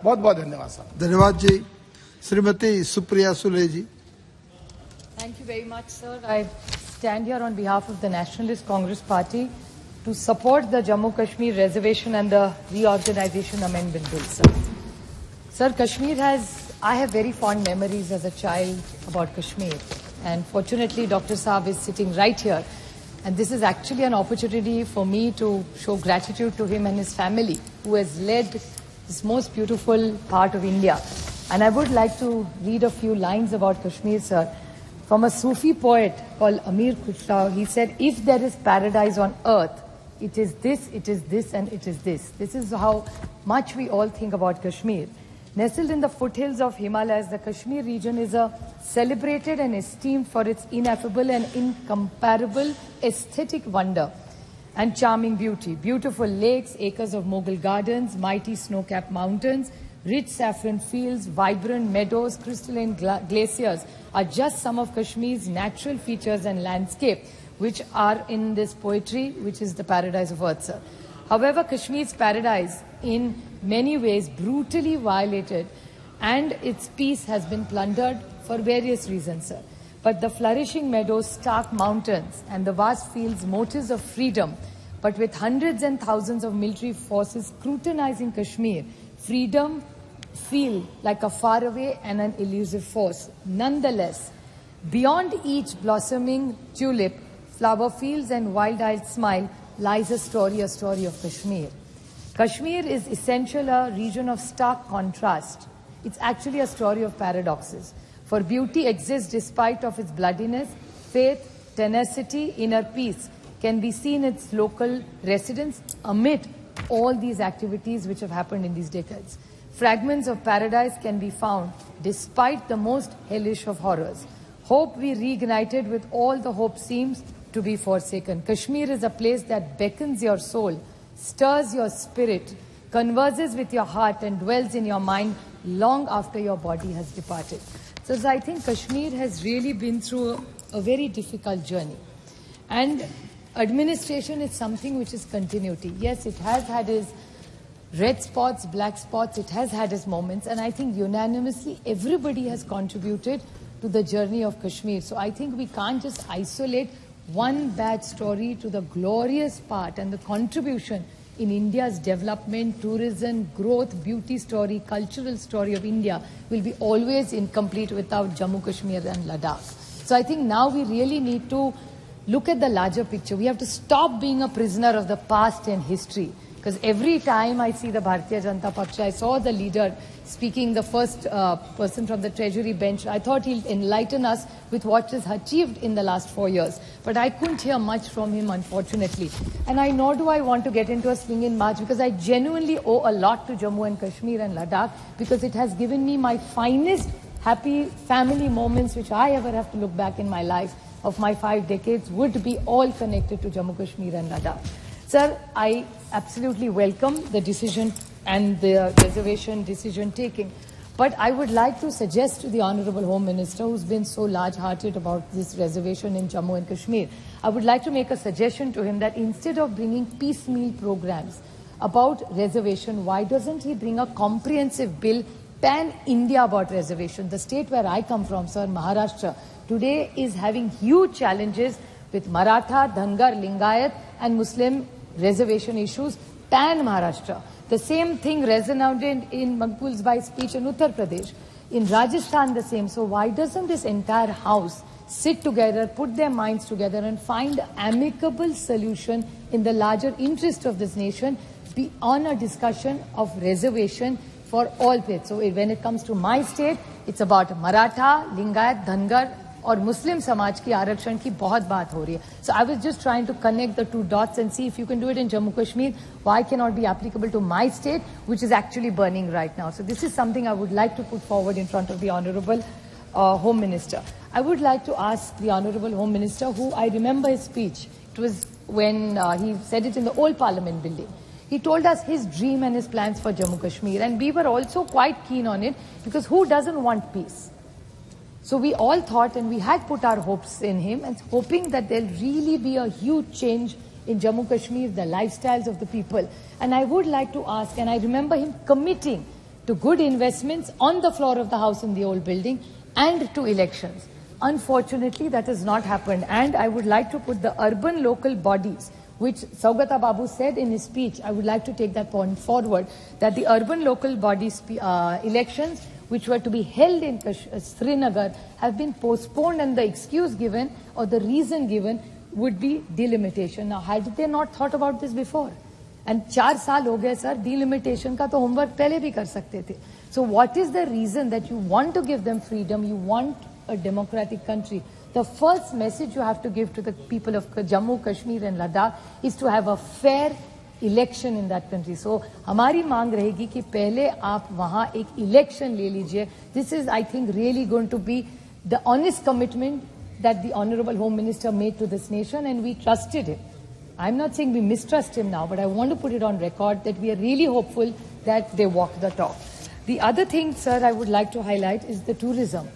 बहुत बहुत धन्यवाद साहब। धन्यवाद जी। श्रीमती सुप्रिया सुले जी। Thank you very much, sir. I stand here on behalf of the Nationalist Congress Party to support the Jammu Kashmir reservation and the reorganization amendment bill, sir. Sir, I have very fond memories as a child about Kashmir. And fortunately, Dr. Saab is sitting right here. And this is actually an opportunity for me to show gratitude to him and his family, who has led this most beautiful part of India. And I would like to read a few lines about Kashmir, sir. From a Sufi poet called Amir Khusrau, he said, if there is paradise on earth, it is this, and it is this. This is how much we all think about Kashmir. Nestled in the foothills of Himalayas, the Kashmir region is celebrated and esteemed for its ineffable and incomparable aesthetic wonder and charming beauty. Beautiful lakes, acres of Mughal gardens, mighty snow-capped mountains, rich saffron fields, vibrant meadows, crystalline glaciers are just some of Kashmir's natural features and landscape which are in this poetry, which is the paradise of earth, sir. However, Kashmir's paradise in many ways brutally violated and its peace has been plundered for various reasons, sir. But the flourishing meadows, stark mountains and the vast fields, motives of freedom, but with hundreds and thousands of military forces scrutinizing Kashmir, freedom feel like a faraway and an elusive force. Nonetheless, beyond each blossoming tulip, flower fields and wild-eyed smile lies a story of Kashmir. Kashmir is essentially a region of stark contrast. It's actually a story of paradoxes. For beauty exists despite of its bloodiness, faith, tenacity, inner peace can be seen in its local residents amid all these activities which have happened in these decades. Fragments of paradise can be found despite the most hellish of horrors. Hope we reignited with all the hope seems to be forsaken. Kashmir is a place that beckons your soul, stirs your spirit, converses with your heart and dwells in your mind long after your body has departed. So I think Kashmir has really been through a very difficult journey. And administration is something which is continuity. Yes, it has had its red spots, black spots, it has had its moments, and I think unanimously everybody has contributed to the journey of Kashmir. So I think we can't just isolate one bad story to the glorious part and the contribution in India's development, tourism, growth, beauty story, cultural story of India will be always incomplete without Jammu, Kashmir and Ladakh. So I think now we really need to look at the larger picture. We have to stop being a prisoner of the past and history. Because every time I see the Bharatiya Janata Paksha, I saw the leader speaking, the first person from the Treasury bench. I thought he'll enlighten us with what is achieved in the last 4 years. But I couldn't hear much from him, unfortunately. And nor do I want to get into a swinging march, because I genuinely owe a lot to Jammu and Kashmir and Ladakh, because it has given me my finest happy family moments which I ever have to look back in my life of my 5 decades would be all connected to Jammu, Kashmir and Ladakh. Sir, I absolutely welcome the decision and the reservation decision taking. But I would like to suggest to the Honorable Home Minister, who's been so large-hearted about this reservation in Jammu and Kashmir, I would like to make a suggestion to him that instead of bringing piecemeal programs about reservation, why doesn't he bring a comprehensive bill, pan-India about reservation? The state where I come from, sir, Maharashtra, today is having huge challenges with Maratha, Dhangar, Lingayat and Muslim reservation issues, pan-Maharashtra. The same thing resonated in Maqbul's speech in Uttar Pradesh. In Rajasthan, the same. So why doesn't this entire house sit together, put their minds together and find an amicable solution in the larger interest of this nation on a discussion of reservation for all faiths? So when it comes to my state, it's about Maratha, Lingayat, Dhangar, और मुस्लिम समाज की आरक्षण की बहुत बात हो रही है. So I was just trying to connect the two dots and see if you can do it in Jammu Kashmir, why cannot be applicable to my state, which is actually burning right now. So this is something I would like to put forward in front of the Honorable Home Minister. I would like to ask the Honorable Home Minister, who I remember his speech. It was when he said it in the old Parliament building. He told us his dream and his plans for Jammu Kashmir, and we were also quite keen on it, because who doesn't want peace? So we all thought, and we had put our hopes in him, and hoping that there'll really be a huge change in Jammu Kashmir, the lifestyles of the people. And I would like to ask, and I remember him committing to good investments on the floor of the house in the old building and to elections. Unfortunately, that has not happened, and I would like to put the urban local bodies, which Saugata Babu said in his speech, I would like to take that point forward, that the urban local bodies elections which were to be held in Srinagar have been postponed, and the excuse given or the reason given would be delimitation. Now, had they not thought about this before? And 4 साल हो गए sir, delimitation का तो homework पहले भी कर सकते थे. So what is the reason that you want to give them freedom, you want a democratic country? The first message you have to give to the people of Jammu, Kashmir and Ladakh is to have a fair election in that country. So हमारी मांग रहेगी कि पहले आप वहाँ एक election ले लीजिए. This is, I think, really going to be the honest commitment that the Honorable Home Minister made to this nation, and we trusted him. I'm not saying we mistrust him now, but I want to put it on record that we are really hopeful that they walk the talk. The other thing, sir, I would like to highlight is the tourism.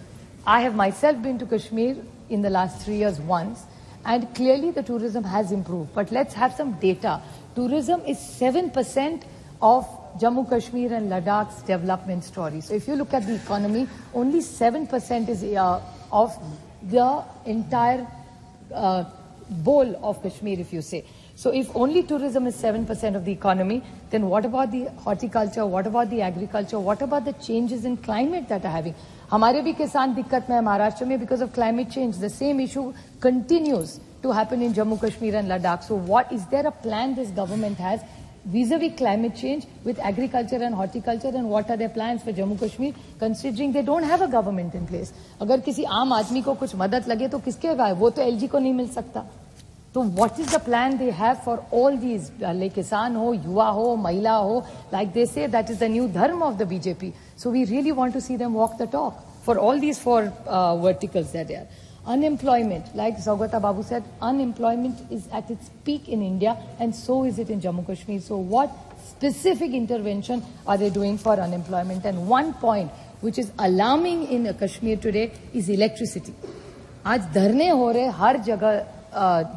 I have myself been to Kashmir in the last 3 years once, and clearly the tourism has improved. But let's have some data. Tourism is 7% of Jammu, Kashmir and Ladakh's development story. So if you look at the economy, only 7% is of the entire bowl of Kashmir, if you say. So if only tourism is 7% of the economy, then what about the horticulture? What about the agriculture? What about the changes in climate that are having? हमारे भी किसान दिक्कत में है महाराष्ट्र में because of climate change. The same issue continues to happen in Jammu, Kashmir and Ladakh. So what is there a plan this government has vis-a-vis climate change with agriculture and horticulture, and what are their plans for Jammu Kashmir considering they don't have a government in place? अगर किसी आम आदमी को कुछ मदद लगे तो किसके होगा? वो तो LG को नहीं मिल सकता. So what is the plan they have for all these, like kisan ho, yuva ho, mahila ho, like they say that is the new dharma of the BJP. So we really want to see them walk the talk for all these 4 verticals that they are. Unemployment, like Saugata Babu said, unemployment is at its peak in India, and so is it in Jammu Kashmir. So what specific intervention are they doing for unemployment? And one point which is alarming in Kashmir today is electricity. आज धरने हो रहे हर जगह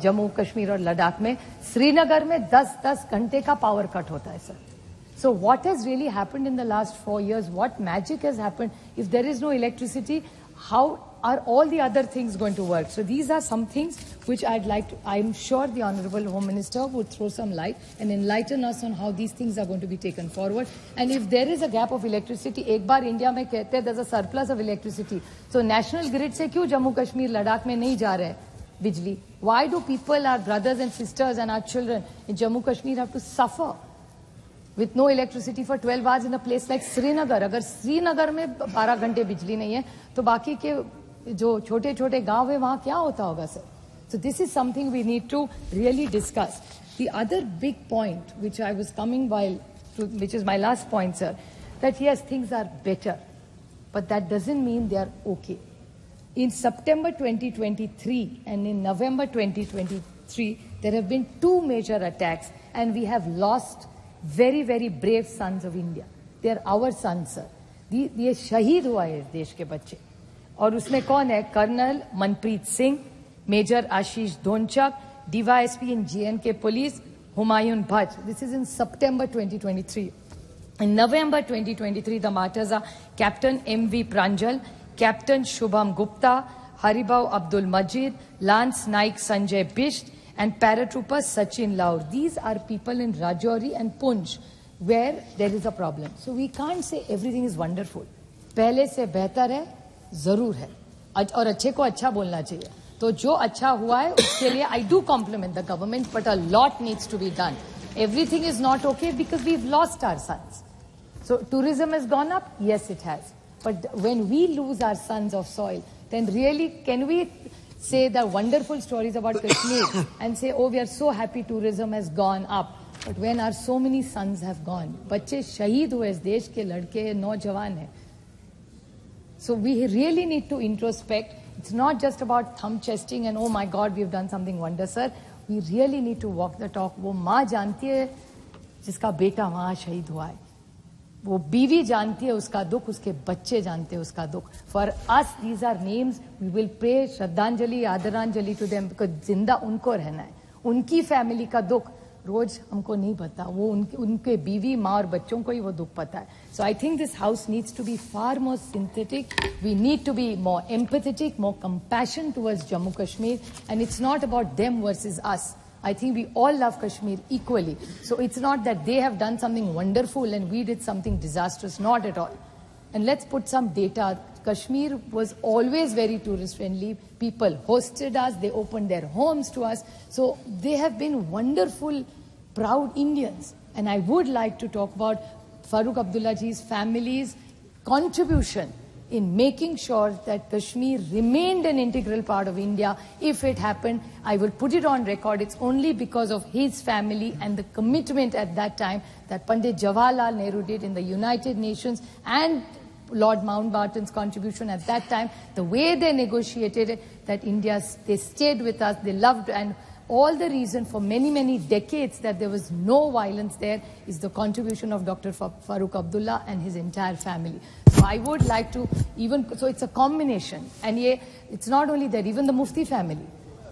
जम्मू कश्मीर और लद्दाख में. श्रीनगर में 10-10 घंटे का पावर कट होता है sir. So what has really happened in the last 4 years? What magic has happened? If there is no electricity, how are all the other things going to work? So these are some things which I'm sure the Honorable Home Minister would throw some light and enlighten us on how these things are going to be taken forward. And if there is a gap of electricity, एक बार India में कहते हैं there's a surplus of electricity. So national grid से क्यों जम्मू कश्मीर लद्दाख में नहीं जा रहे बिजली? Why do people, our brothers and sisters and our children in Jammu Kashmir have to suffer with no electricity for 12 hours in a place like Srinagar? अगर श्रीनगर में 12 घंटे बिजली नहीं है तो बाकी के जो छोटे छोटे गांव है वहां क्या होता होगा sir? So this is something we need to really discuss. The other big point which I was coming which is my last point, sir, that yes, things are better, but that doesn't mean they are okay. In September 2023 and in November 2023, there have been 2 major attacks, and we have lost very, very brave sons of India. They are our sons, sir. ये शहीद हुआ है इस देश के बच्चे, और उसमें कौन है? Colonel Manpreet Singh, major Ashish Dhonchak, DYSP in JNK Police, Humayun Bhatt. This is in September 2023. In November 2023, the martyrs are Captain M.V. Pranjal, Captain Shubham Gupta, Haribau Abdul Majid, Lance Naik Sanjay Bisht, and paratrooper Sachin Laur. These are people in Rajouri and Poonch where there is a problem. So we can't say everything is wonderful. पहले से बेहतर है, जरूर है, और अच्छे को अच्छा बोलना चाहिए. तो जो अच्छा हुआ है उसके लिए I do compliment the government, but a lot needs to be done. Everything is not okay because we've lost our sons. So tourism has gone up? Yes, it has. But when we lose our sons of soil, then really can we say the wonderful stories about Kashmir and say, oh, we are so happy tourism has gone up. But when our so many sons have gone, बच्चे शहीद हुए इस देश के लड़के नौजवान हैं. So we really need to introspect. It's not just about thumb chesting and oh my God, we've done something wonder, sir. We really need to walk the talk. वो माँ जानती है जिसका बेटा वहाँ शहीद हुआ है. वो बीवी जानती है उसका दुख, उसके बच्चे जानते हैं उसका दुख. For us, these are names. We will pray श्रद्धांजलि, आदरांजलि to them because जिंदा उनको रहना है. उनकी फैमिली का दुख रोज हमको नहीं पता, वो उनके बीवी, माँ और बच्चों को ही वो दुख पता है. So I think this house needs to be far more synthetic. We need to be more empathetic, more compassion towards Jammu Kashmir, and it's not about them versus us. I think we all love Kashmir equally. So it's not that they have done something wonderful and we did something disastrous, not at all. And let's put some data. Kashmir was always very tourist friendly. People hosted us, they opened their homes to us. So they have been wonderful, proud Indians. And I would like to talk about Farooq Abdullaji's family's contribution in making sure that Kashmir remained an integral part of India. If it happened, I will put it on record. It's only because of his family and the commitment at that time that Pandit Jawaharlal Nehru did in the United Nations, and Lord Mountbatten's contribution at that time, the way they negotiated it, that they stayed with us, they loved, and all the reason for many, many decades that there was no violence there is the contribution of Dr. Farooq Abdullah and his entire family. So I would like to so it's a combination. And it's not only that, even the Mufti family.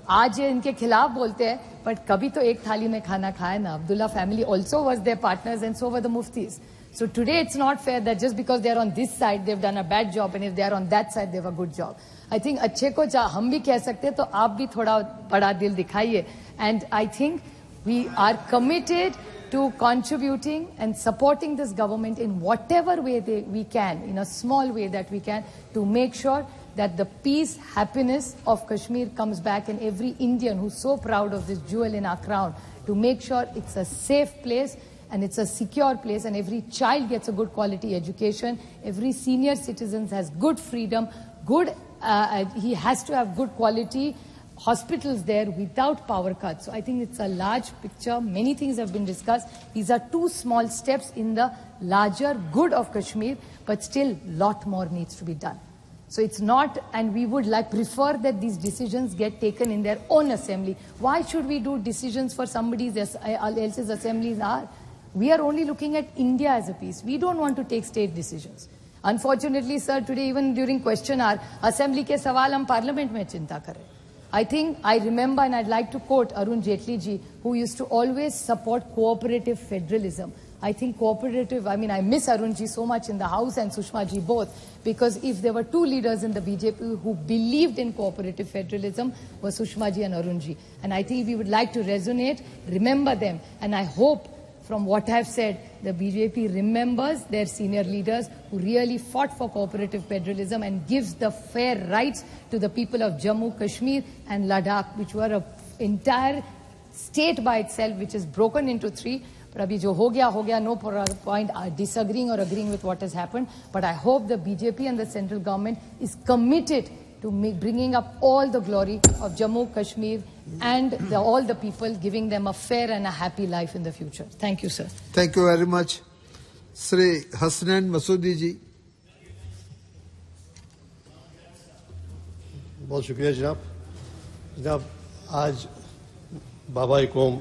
आज ये इनके खिलाफ बोलते हैं, but कभी तो एक थाली में खाना खाया ना. Abdullah family also was their partners, and so were the Muftis. So today it's not fair that just because they are on this side, they've done a bad job, and if they are on that side, they have a good job. I think अच्छे को हम भी कह सकते हैं, तो आप भी थोड़ा बड़ा दिल दिखाइए. And I think we are committed to contributing and supporting this government in whatever way we can, in a small way that we can, to make sure that the peace, happiness of Kashmir comes back, and every Indian who's so proud of this jewel in our crown, to make sure it's a safe place and it's a secure place, and every child gets a good quality education, every senior citizen has good freedom, he has to have good quality hospitals there without power cuts. So I think it's a large picture. Many things have been discussed. These are two small steps in the larger good of Kashmir, but still lot more needs to be done. So it's not, and we would prefer that these decisions get taken in their own assembly. Why should we do decisions for somebody else's assemblies? We are only looking at India as a piece. We don't want to take state decisions. Unfortunately, sir, today even during question hour, assembly ke sawal hum parliament mein chinta kar rahe. I think I remember, and I'd like to quote Arun Jaitley ji, who used to always support cooperative federalism. I think I miss Arun ji so much in the House and Sushma ji both, because if there were two leaders in the BJP who believed in cooperative federalism, were Sushma ji and Arun ji. And I think we would like to remember them, and I hope from what I've said, the BJP remembers their senior leaders who really fought for cooperative federalism and gives the fair rights to the people of Jammu, Kashmir and Ladakh, which were an entire state by itself, which is broken into three. But abhi jo ho gaya, no point disagreeing or agreeing with what has happened. But I hope the BJP and the central government is committed to bringing up all the glory of Jammu, Kashmir and all the people, giving them a fair and a happy life in the future. Thank you, sir. Thank you very much. Sri Hasnain Masoodi ji. बहुत शुक्रिया जनाब. जनाब आज बाबा-ए-कौम